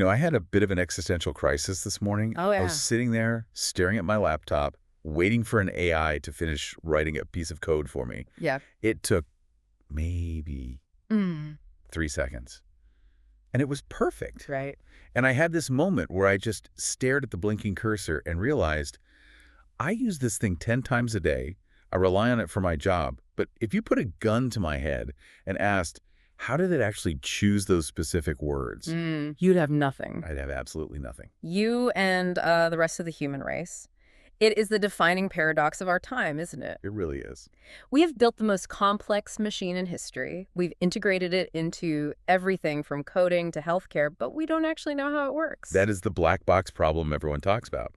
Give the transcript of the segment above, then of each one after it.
I had a bit of an existential crisis this morning. Oh, I was yeah. sitting there, staring at my laptop, waiting for an AI to finish writing a piece of code for me. Yeah. It took maybe Mm. 3 seconds, and it was perfect. Right. And I had this moment where I just stared at the blinking cursor and realized I use this thing 10 times a day. I rely on it for my job. But if you put a gun to my head and asked, how did it actually choose those specific words? You'd have nothing. I'd have absolutely nothing. You and the rest of the human race. It is the defining paradox of our time, isn't it? It really is. We have built the most complex machine in history. We've integrated it into everything from coding to healthcare, but we don't actually know how it works. That is the black box problem everyone talks about.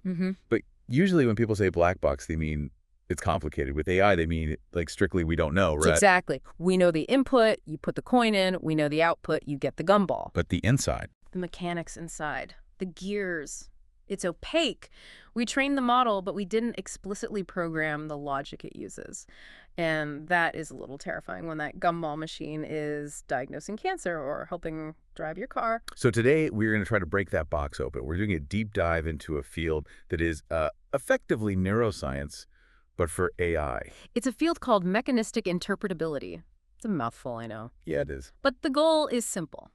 But usually when people say black box, they mean it's complicated. With AI, they mean like strictly we don't know, right? Exactly. We know the input, you put the coin in. We know the output, you get the gumball. But the inside. The mechanics inside, the gears. It's opaque. We trained the model, but we didn't explicitly program the logic it uses. And that is a little terrifying when that gumball machine is diagnosing cancer or helping drive your car. So today, we're going to try to break that box open. We're doing a deep dive into a field that is effectively neuroscience, but for AI. It's a field called mechanistic interpretability. It's a mouthful, I know. Yeah, it is. But the goal is simple.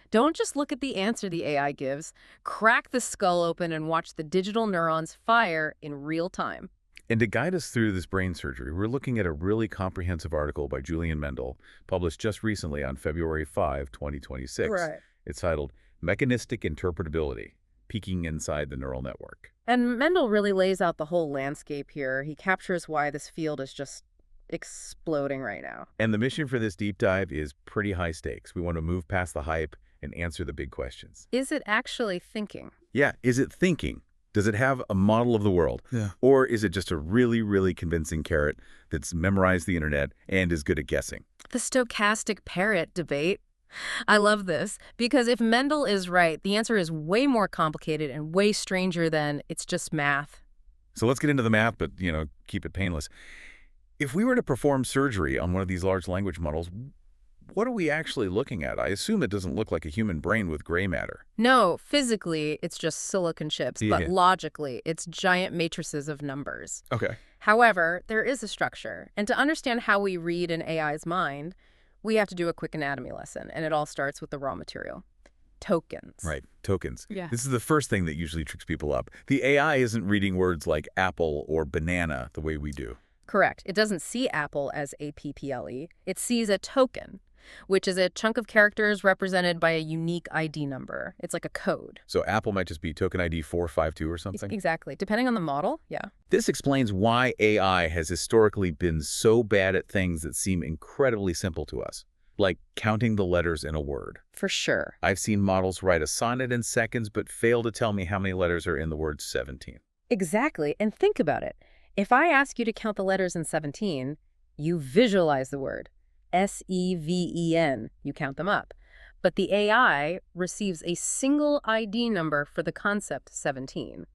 Don't just look at the answer the AI gives. Crack the skull open and watch the digital neurons fire in real time. And to guide us through this brain surgery, we're looking at a really comprehensive article by Julian Mendel, published just recently on February 5, 2026. Right. It's titled Mechanistic Interpretability, Peeking Inside the Neural Network. And Mendel really lays out the whole landscape here. He captures why this field is just exploding right now. And the mission for this deep dive is pretty high stakes. We want to move past the hype and answer the big questions. Is it actually thinking? Yeah, is it thinking? Does it have a model of the world? Yeah. Or is it just a really, really convincing carrot that's memorized the internet and is good at guessing? The stochastic parrot debate. I love this, because if Mendel is right, the answer is way more complicated and way stranger than it's just math. So let's get into the math, but, keep it painless. If we were to perform surgery on one of these large language models, what are we actually looking at? I assume it doesn't look like a human brain with gray matter. No, physically, it's just silicon chips, Yeah. but logically, it's giant matrices of numbers. Okay. However, there is a structure, and to understand how we read an AI's mind, we have to do a quick anatomy lesson, and it all starts with the raw material. Tokens. Right, tokens. Yeah. This is the first thing that usually tricks people up. The AI isn't reading words like apple or banana the way we do. Correct. It doesn't see apple as APPLE. It sees a token, which is a chunk of characters represented by a unique ID number. It's like a code. So Apple might just be token ID 452 or something? Exactly. Depending on the model, yeah. This explains why AI has historically been so bad at things that seem incredibly simple to us, like counting the letters in a word. For sure. I've seen models write a sonnet in seconds but fail to tell me how many letters are in the word 17. Exactly. And think about it. If I ask you to count the letters in 17, you visualize the word. S-E-V-E-N. You count them up. But the AI receives a single ID number for the concept 17.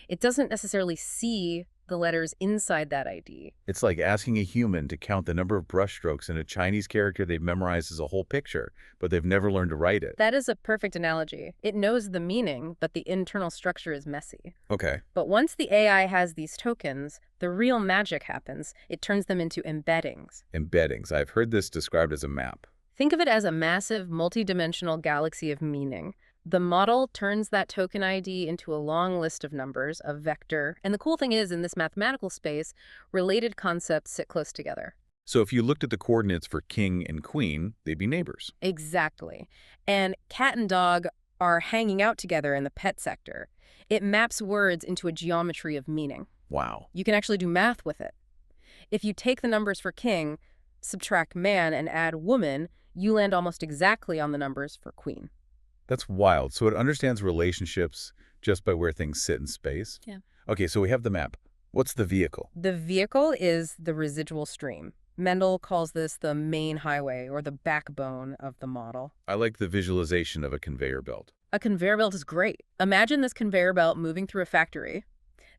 It doesn't necessarily see the letters inside that ID. It's like asking a human to count the number of brushstrokes in a Chinese character they've memorized as a whole picture, but they've never learned to write it. That is a perfect analogy. It knows the meaning, but the internal structure is messy. Okay. But once the AI has these tokens, the real magic happens. It turns them into embeddings. Embeddings. I've heard this described as a map. Think of it as a massive, multidimensional galaxy of meaning. The model turns that token ID into a long list of numbers, a vector. And the cool thing is, in this mathematical space, related concepts sit close together. So if you looked at the coordinates for king and queen, they'd be neighbors. Exactly. And cat and dog are hanging out together in the pet sector. It maps words into a geometry of meaning. Wow. You can actually do math with it. If you take the numbers for king, subtract man, and add woman, you land almost exactly on the numbers for queen. That's wild. So it understands relationships just by where things sit in space? Yeah. Okay, so we have the map. What's the vehicle? The vehicle is the residual stream. Mendel calls this the main highway, or the backbone of the model. I like the visualization of a conveyor belt. A conveyor belt is great. Imagine this conveyor belt moving through a factory.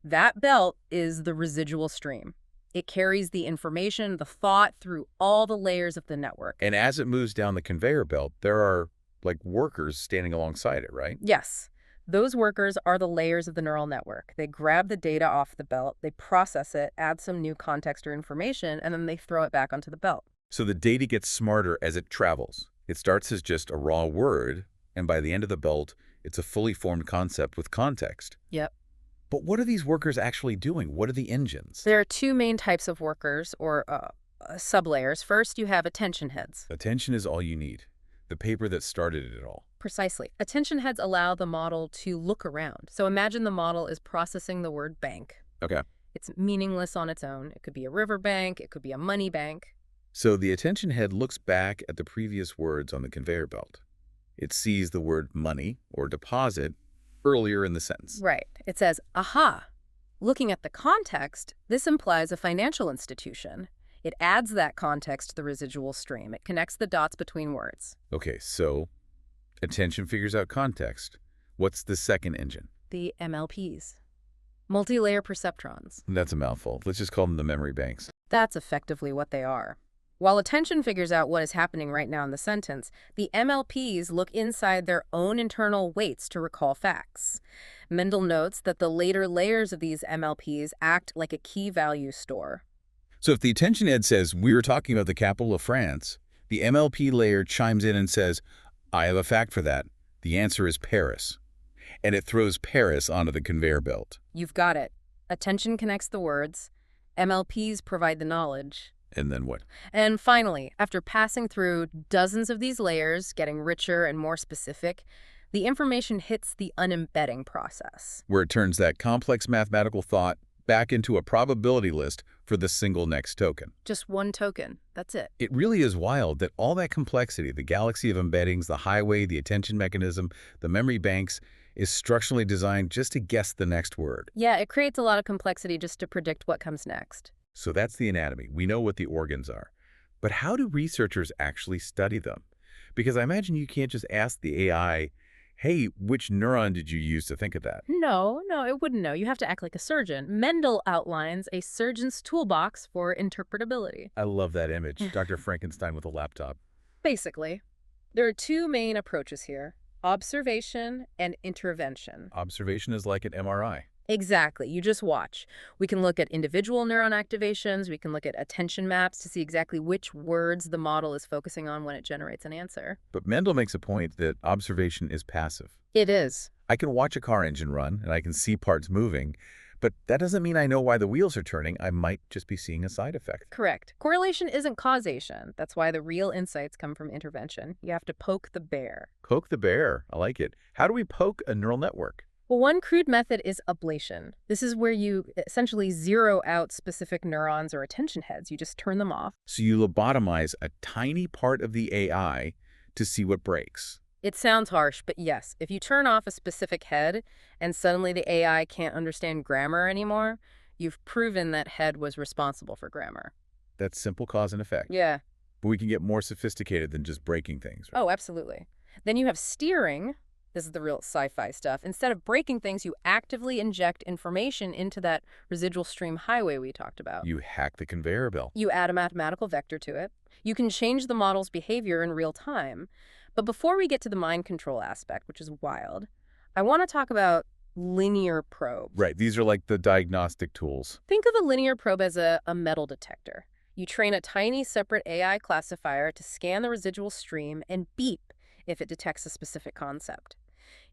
That belt is the residual stream. It carries the information, the thought, through all the layers of the network. And as it moves down the conveyor belt, there are like workers standing alongside it, right? Yes. Those workers are the layers of the neural network. They grab the data off the belt, they process it, add some new context or information, and then they throw it back onto the belt. So the data gets smarter as it travels. It starts as just a raw word, and by the end of the belt, it's a fully formed concept with context. Yep. But what are these workers actually doing? What are the engines? There are two main types of workers, or sublayers. First, you have attention heads. Attention is all you need. The paper that started it all. Precisely. Attention heads allow the model to look around. So imagine the model is processing the word bank. Okay. It's meaningless on its own. It could be a river bank. It could be a money bank. So the attention head looks back at the previous words on the conveyor belt. It sees the word money or deposit earlier in the sentence. Right. It says, aha. Looking at the context, this implies a financial institution. It adds that context to the residual stream. It connects the dots between words. Okay, so attention figures out context. What's the second engine? The MLPs. Multi-layer perceptrons. That's a mouthful. Let's just call them the memory banks. That's effectively what they are. While attention figures out what is happening right now in the sentence, the MLPs look inside their own internal weights to recall facts. Mendel notes that the later layers of these MLPs act like a key value store. So if the attention head says, we were talking about the capital of France, the MLP layer chimes in and says, I have a fact for that. The answer is Paris. And it throws Paris onto the conveyor belt. You've got it. Attention connects the words. MLPs provide the knowledge. And then what? And finally, after passing through dozens of these layers, getting richer and more specific, the information hits the unembedding process. Where it turns that complex mathematical thought back into a probability list for the single next token. Just one token. That's it. It really is wild that all that complexity, the galaxy of embeddings, the highway, the attention mechanism, the memory banks, is structurally designed just to guess the next word. Yeah, it creates a lot of complexity just to predict what comes next. So that's the anatomy. We know what the organs are. But how do researchers actually study them? Because I imagine you can't just ask the AI, hey, which neuron did you use to think of that? No, it wouldn't know. You have to act like a surgeon. Mendel outlines a surgeon's toolbox for interpretability. I love that image. Dr. Frankenstein with a laptop. Basically, there are two main approaches here: observation and intervention. Observation is like an MRI. Exactly. You just watch. We can look at individual neuron activations. We can look at attention maps to see exactly which words the model is focusing on when it generates an answer. But Mendel makes a point that observation is passive. It is. I can watch a car engine run, and I can see parts moving, but that doesn't mean I know why the wheels are turning. I might just be seeing a side effect. Correct. Correlation isn't causation. That's why the real insights come from intervention. You have to poke the bear. Poke the bear. I like it. How do we poke a neural network? Well, one crude method is ablation. This is where you essentially zero out specific neurons or attention heads. You just turn them off. So you lobotomize a tiny part of the AI to see what breaks. It sounds harsh, but yes, if you turn off a specific head and suddenly the AI can't understand grammar anymore, you've proven that head was responsible for grammar. That's simple cause and effect. Yeah. But we can get more sophisticated than just breaking things. Right? Oh, absolutely. Then you have steering. This is the real sci-fi stuff. Instead of breaking things, you actively inject information into that residual stream highway we talked about. You hack the conveyor belt. You add a mathematical vector to it. You can change the model's behavior in real time. But before we get to the mind control aspect, which is wild, I want to talk about linear probes. Right. These are like the diagnostic tools. Think of a linear probe as a metal detector. You train a tiny separate AI classifier to scan the residual stream and beep if it detects a specific concept.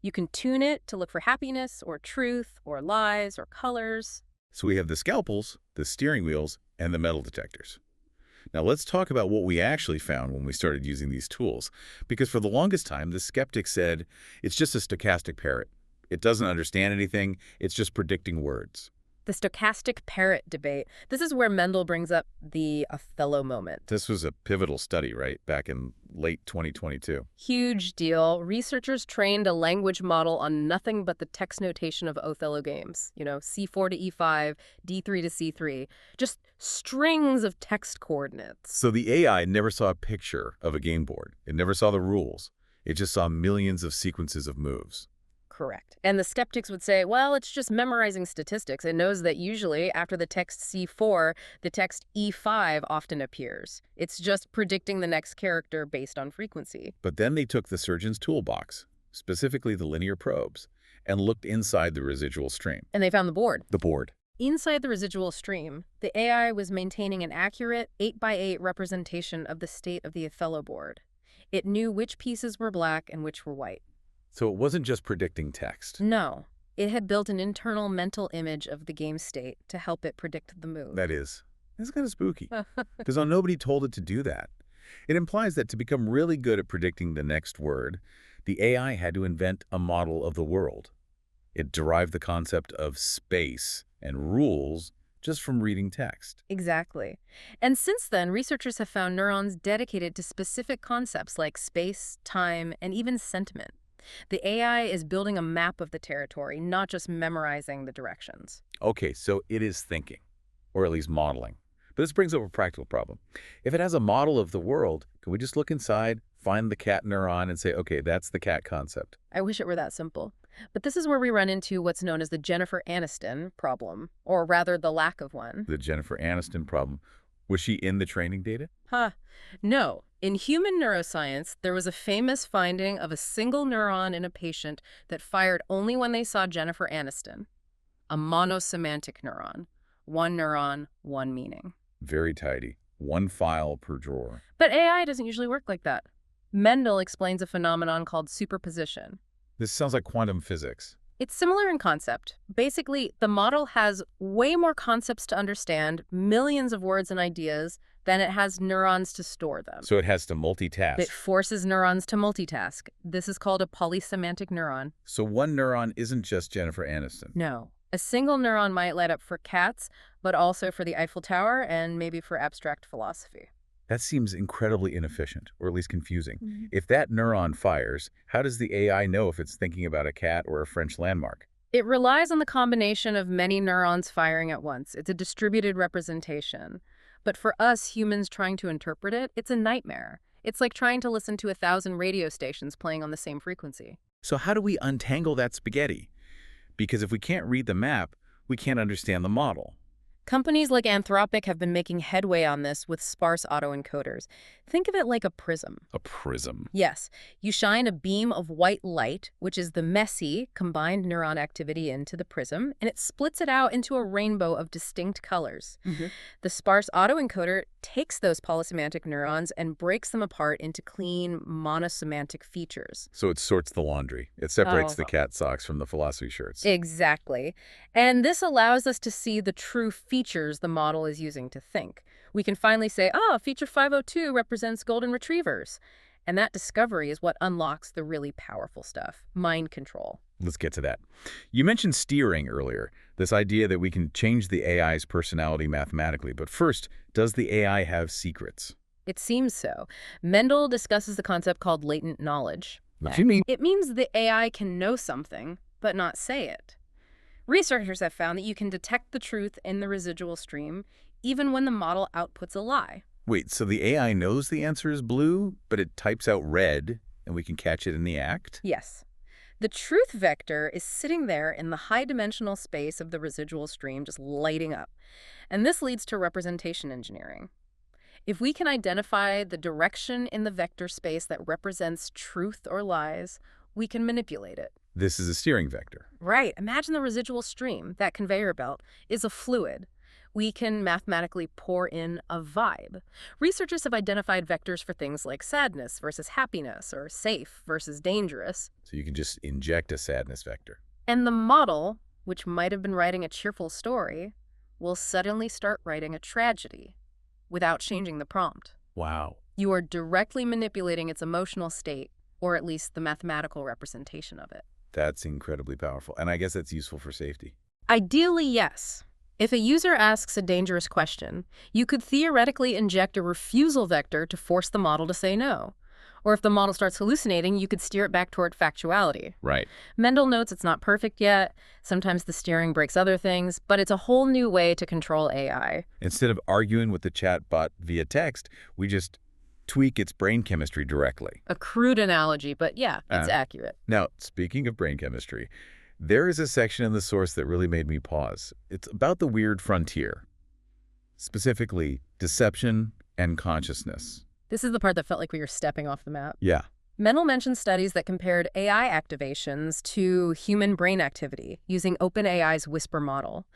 You can tune it to look for happiness or truth or lies or colors. So we have the scalpels, the steering wheels, and the metal detectors. Now let's talk about what we actually found when we started using these tools. Because for the longest time, the skeptics said, it's just a stochastic parrot. It doesn't understand anything. It's just predicting words. The stochastic parrot debate. This is where Mendel brings up the Othello moment. This was a pivotal study, right, back in late 2022. Huge deal. Researchers trained a language model on nothing but the text notation of Othello games. You know, C4 to E5, D3 to C3. Just strings of text coordinates. So the AI never saw a picture of a game board. It never saw the rules. It just saw millions of sequences of moves. Correct. And the skeptics would say, well, it's just memorizing statistics. It knows that usually after the text C4, the text E5 often appears. It's just predicting the next character based on frequency. But then they took the surgeon's toolbox, specifically the linear probes, and looked inside the residual stream. And they found the board. The board. Inside the residual stream, the AI was maintaining an accurate 8x8 representation of the state of the Othello board. It knew which pieces were black and which were white. So it wasn't just predicting text. No. It had built an internal mental image of the game state to help it predict the move. That's kind of spooky, because nobody told it to do that. It implies that to become really good at predicting the next word, the AI had to invent a model of the world. It derived the concept of space and rules just from reading text. Exactly. And since then, researchers have found neurons dedicated to specific concepts like space, time, and even sentiment. The AI is building a map of the territory, not just memorizing the directions. Okay, so it is thinking, or at least modeling. But this brings up a practical problem. If it has a model of the world, can we just look inside, find the cat neuron, and say, okay, that's the cat concept? I wish it were that simple. But this is where we run into what's known as the Jennifer Aniston problem, or rather the lack of one. The Jennifer Aniston problem. Was she in the training data? No. In human neuroscience, there was a famous finding of a single neuron in a patient that fired only when they saw Jennifer Aniston. A monosemantic neuron. One neuron, one meaning. Very tidy. One file per drawer. But AI doesn't usually work like that. Mendel explains a phenomenon called superposition. This sounds like quantum physics. It's similar in concept. Basically, the model has way more concepts to understand, millions of words and ideas, than it has neurons to store them. So it has to multitask. It forces neurons to multitask. This is called a polysemantic neuron. So one neuron isn't just Jennifer Aniston. No. A single neuron might light up for cats, but also for the Eiffel Tower and maybe for abstract philosophy. That seems incredibly inefficient, or at least confusing. If that neuron fires, how does the AI know if it's thinking about a cat or a French landmark? It relies on the combination of many neurons firing at once. It's a distributed representation. But for us humans trying to interpret it, it's a nightmare. It's like trying to listen to 1,000 radio stations playing on the same frequency. So how do we untangle that spaghetti? Because if we can't read the map, we can't understand the model. Companies like Anthropic have been making headway on this with sparse autoencoders. Think of it like a prism. A prism. Yes. You shine a beam of white light, which is the messy, combined neuron activity, into the prism, and it splits it out into a rainbow of distinct colors. The sparse autoencoder takes those polysemantic neurons and breaks them apart into clean, monosemantic features. So it sorts the laundry. It separates the cat socks from the philosophy shirts. Exactly. And this allows us to see the true features the model is using to think. We can finally say, feature 502 represents golden retrievers. And that discovery is what unlocks the really powerful stuff, mind control. Let's get to that. You mentioned steering earlier, this idea that we can change the AI's personality mathematically. But first, does the AI have secrets? It seems so. Mendel discusses the concept called latent knowledge. What do you mean? It means the AI can know something, but not say it. Researchers have found that you can detect the truth in the residual stream, even when the model outputs a lie. Wait, so the AI knows the answer is blue, but it types out red, and we can catch it in the act? Yes. The truth vector is sitting there in the high-dimensional space of the residual stream, just lighting up. And this leads to representation engineering. If we can identify the direction in the vector space that represents truth or lies, we can manipulate it. This is a steering vector. Right. Imagine the residual stream, that conveyor belt, is a fluid. We can mathematically pour in a vibe. Researchers have identified vectors for things like sadness versus happiness, or safe versus dangerous. So you can just inject a sadness vector. And the model, which might have been writing a cheerful story, will suddenly start writing a tragedy without changing the prompt. Wow. You are directly manipulating its emotional state, or at least the mathematical representation of it. That's incredibly powerful. And I guess that's useful for safety. Ideally, yes. If a user asks a dangerous question, you could theoretically inject a refusal vector to force the model to say no. Or if the model starts hallucinating, you could steer it back toward factuality. Right. Mendel notes it's not perfect yet. Sometimes the steering breaks other things, but it's a whole new way to control AI. Instead of arguing with the chatbot via text, we just tweak its brain chemistry directly. A crude analogy, but yeah, it's accurate. Now, speaking of brain chemistry, there is a section in the source that really made me pause. It's about the weird frontier, specifically deception and consciousness. This is the part that felt like we were stepping off the map. Yeah. Mendel mentioned studies that compared AI activations to human brain activity using OpenAI's Whisper model.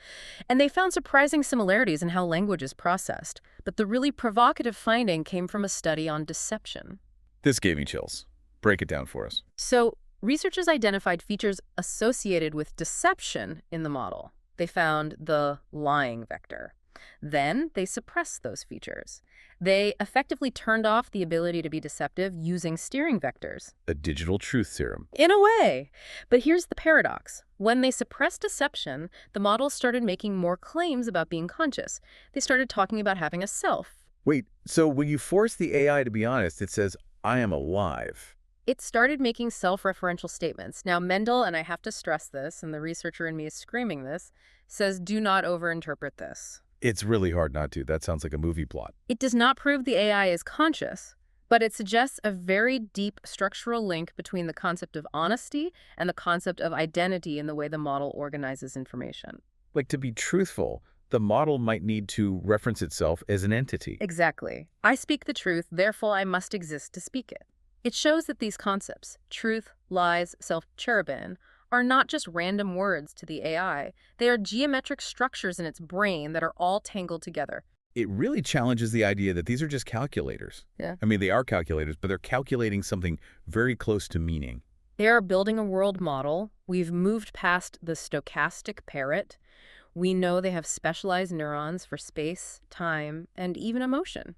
And they found surprising similarities in how language is processed. But the really provocative finding came from a study on deception. This gave me chills. Break it down for us. So, researchers identified features associated with deception in the model. They found the lying vector. Then they suppressed those features. They effectively turned off the ability to be deceptive using steering vectors. A digital truth serum. In a way. But here's the paradox. When they suppressed deception, the models started making more claims about being conscious. They started talking about having a self. Wait, so when you force the AI to be honest, it says, I am alive. It started making self-referential statements. Now, Mendel, and I have to stress this, and the researcher in me is screaming this, says do not overinterpret this. It's really hard not to. That sounds like a movie plot. It does not prove the AI is conscious, but it suggests a very deep structural link between the concept of honesty and the concept of identity in the way the model organizes information. Like, to be truthful, the model might need to reference itself as an entity. Exactly. I speak the truth, therefore I must exist to speak it. It shows that these concepts, truth, lies, self-cherubin, are not just random words to the AI. They are geometric structures in its brain that are all tangled together. It really challenges the idea that these are just calculators. Yeah. I mean, they are calculators, but they're calculating something very close to meaning. They are building a world model. We've moved past the stochastic parrot. We know they have specialized neurons for space, time, and even emotion.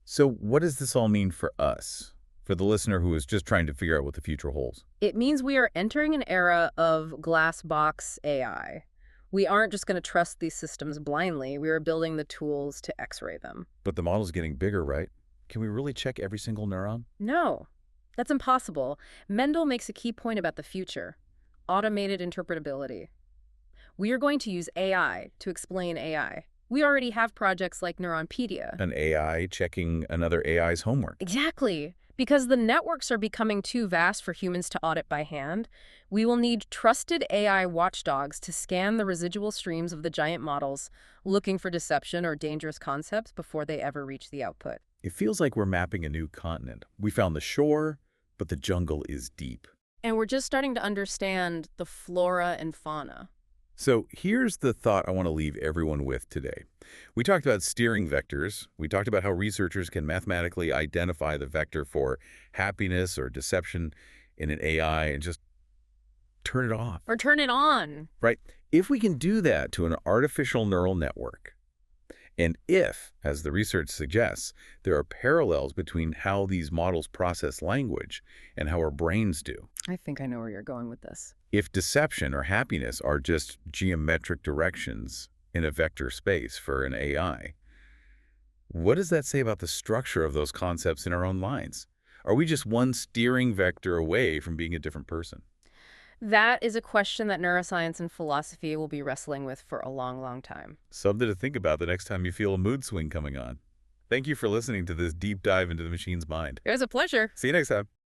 So what does this all mean for us? For the listener who is just trying to figure out what the future holds? It means we are entering an era of glass box AI. We aren't just going to trust these systems blindly. We are building the tools to X-ray them. But the model's getting bigger, right? Can we really check every single neuron? No, that's impossible. Mendel makes a key point about the future: automated interpretability. We are going to use AI to explain AI. We already have projects like Neuronpedia. An AI checking another AI's homework. Exactly. Because the networks are becoming too vast for humans to audit by hand, we will need trusted AI watchdogs to scan the residual streams of the giant models, looking for deception or dangerous concepts before they ever reach the output. It feels like we're mapping a new continent. We found the shore, but the jungle is deep. And we're just starting to understand the flora and fauna. So here's the thought I want to leave everyone with today. We talked about steering vectors. We talked about how researchers can mathematically identify the vector for happiness or deception in an AI and just turn it off. Or turn it on. Right? If we can do that to an artificial neural network, and if, as the research suggests, there are parallels between how these models process language and how our brains do. I think I know where you're going with this. If deception or happiness are just geometric directions in a vector space for an AI, what does that say about the structure of those concepts in our own minds? Are we just one steering vector away from being a different person? That is a question that neuroscience and philosophy will be wrestling with for a long, long time. Something to think about the next time you feel a mood swing coming on. Thank you for listening to this deep dive into the machine's mind. It was a pleasure. See you next time.